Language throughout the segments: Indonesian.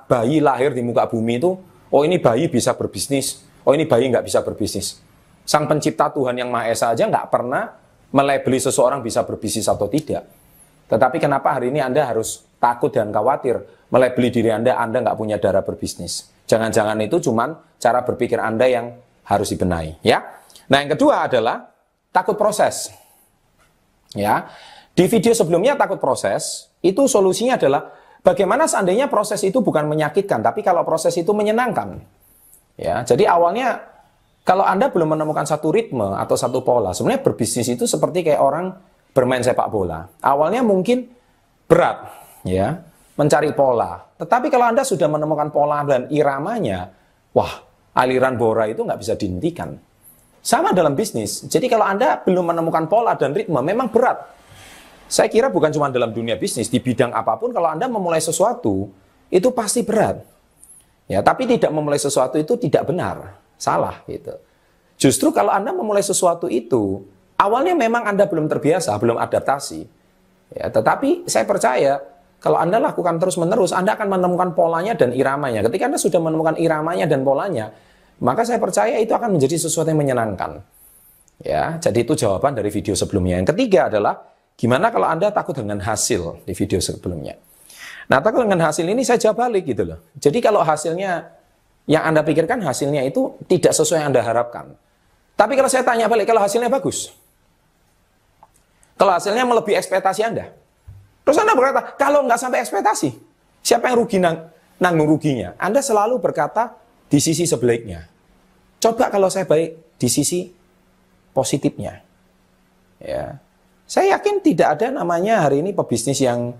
bayi lahir di muka bumi itu, oh ini bayi bisa berbisnis, oh ini bayi nggak bisa berbisnis. Sang pencipta Tuhan yang Maha Esa aja nggak pernah melabeli seseorang bisa berbisnis atau tidak. Tetapi kenapa hari ini Anda harus takut dan khawatir melabeli diri Anda nggak punya darah berbisnis? Jangan-jangan itu cuman cara berpikir Anda yang harus dibenahi, ya. Nah, yang kedua adalah takut proses. Ya. Di video sebelumnya takut proses, itu solusinya adalah bagaimana seandainya proses itu bukan menyakitkan, tapi kalau proses itu menyenangkan. Ya, jadi awalnya kalau Anda belum menemukan satu ritme atau satu pola, sebenarnya berbisnis itu seperti kayak orang bermain sepak bola. Awalnya mungkin berat, ya, mencari pola. Tetapi kalau Anda sudah menemukan pola dan iramanya, wah, aliran bora itu nggak bisa dihentikan. Sama dalam bisnis. Jadi kalau Anda belum menemukan pola dan ritme, memang berat. Saya kira bukan cuma dalam dunia bisnis, di bidang apapun kalau Anda memulai sesuatu, itu pasti berat. Ya, tapi tidak memulai sesuatu itu tidak benar. Salah gitu. Justru kalau Anda memulai sesuatu itu, awalnya memang Anda belum terbiasa, belum adaptasi. Ya, tetapi saya percaya kalau Anda lakukan terus-menerus, Anda akan menemukan polanya dan iramanya. Ketika Anda sudah menemukan iramanya dan polanya, maka saya percaya itu akan menjadi sesuatu yang menyenangkan. Ya, jadi itu jawaban dari video sebelumnya. Yang ketiga adalah gimana kalau Anda takut dengan hasil di video sebelumnya. Nah, takut dengan hasil ini saya jawab balik gitu loh. Jadi kalau hasilnya yang Anda pikirkan hasilnya itu tidak sesuai yang Anda harapkan. Tapi kalau saya tanya balik, kalau hasilnya bagus, kalau hasilnya melebihi ekspektasi Anda, terus Anda berkata, kalau nggak sampai ekspektasi, siapa yang rugi nanggung ruginya? Anda selalu berkata di sisi sebaliknya. Coba kalau saya baik di sisi positifnya. Ya. Saya yakin tidak ada namanya hari ini pebisnis yang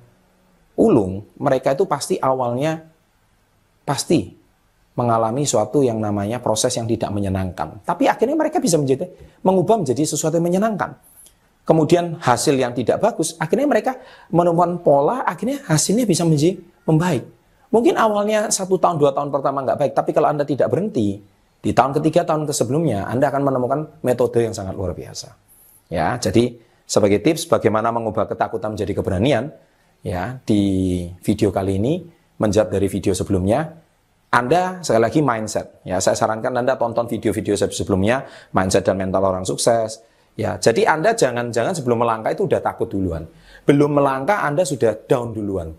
ulung. Mereka itu pasti awalnya pasti mengalami suatu yang namanya proses yang tidak menyenangkan. Tapi akhirnya mereka bisa mengubah menjadi sesuatu yang menyenangkan. Kemudian hasil yang tidak bagus, akhirnya mereka menemukan pola, akhirnya hasilnya bisa menjadi membaik. Mungkin awalnya 1 tahun, 2 tahun pertama nggak baik, tapi kalau Anda tidak berhenti, di tahun ketiga, tahun sebelumnya, Anda akan menemukan metode yang sangat luar biasa. Ya, jadi sebagai tips bagaimana mengubah ketakutan menjadi keberanian, ya, di video kali ini, menjawab dari video sebelumnya, Anda sekali lagi mindset. Ya, saya sarankan Anda tonton video-video sebelumnya, mindset dan mental orang sukses. Ya, jadi Anda jangan sebelum melangkah itu udah takut duluan. Belum melangkah Anda sudah down duluan.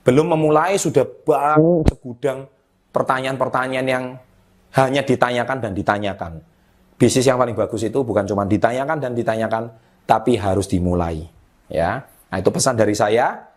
Belum memulai sudah banyak segudang pertanyaan-pertanyaan yang hanya ditanyakan dan ditanyakan. Bisnis yang paling bagus itu bukan cuma ditanyakan dan ditanyakan, tapi harus dimulai. Ya, nah itu pesan dari saya.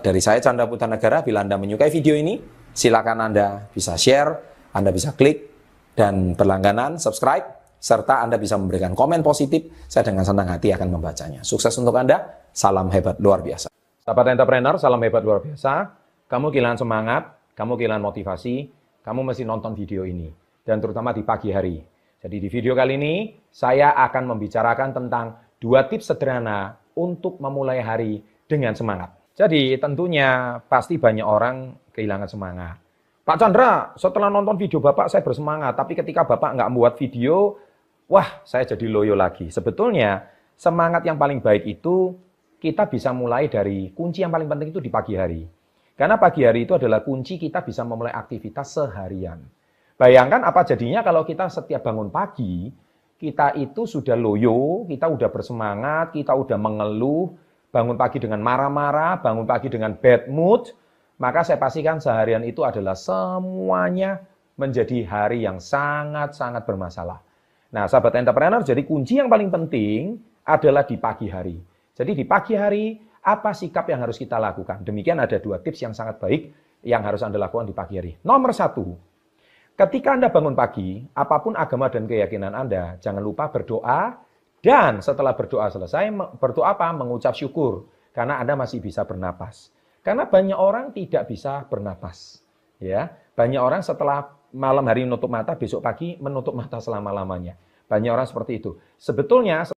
Dari saya Chandra Putra Negara. Bila Anda menyukai video ini, silakan Anda bisa share, Anda bisa klik dan berlangganan, subscribe, serta Anda bisa memberikan komen positif. Saya dengan senang hati akan membacanya. Sukses untuk Anda. Salam hebat luar biasa. Sahabat entrepreneur, salam hebat luar biasa. Kamu kehilangan semangat, kamu kehilangan motivasi, kamu mesti nonton video ini. Dan terutama di pagi hari. Jadi di video kali ini, saya akan membicarakan tentang 2 tips sederhana untuk memulai hari dengan semangat. Jadi tentunya pasti banyak orang kehilangan semangat. Pak Chandra, setelah nonton video Bapak saya bersemangat. Tapi ketika Bapak nggak membuat video, wah saya jadi loyo lagi. Sebetulnya semangat yang paling baik itu kita bisa mulai dari kunci yang paling penting itu di pagi hari. Karena pagi hari itu adalah kunci kita bisa memulai aktivitas seharian. Bayangkan apa jadinya kalau kita setiap bangun pagi, kita itu sudah loyo, kita udah bersemangat, kita udah mengeluh, bangun pagi dengan marah-marah, bangun pagi dengan bad mood, maka saya pastikan seharian itu adalah semuanya menjadi hari yang sangat-sangat bermasalah. Nah, sahabat entrepreneur, jadi kunci yang paling penting adalah di pagi hari. Jadi di pagi hari, apa sikap yang harus kita lakukan? Demikian ada 2 tips yang sangat baik yang harus Anda lakukan di pagi hari. Nomor 1, ketika Anda bangun pagi, apapun agama dan keyakinan Anda, jangan lupa berdoa. Dan setelah berdoa selesai, berdoa apa? Mengucap syukur. Karena Anda masih bisa bernapas. Karena banyak orang tidak bisa bernapas. Ya, banyak orang setelah malam hari menutup mata, besok pagi menutup mata selama-lamanya. Banyak orang seperti itu. Sebetulnya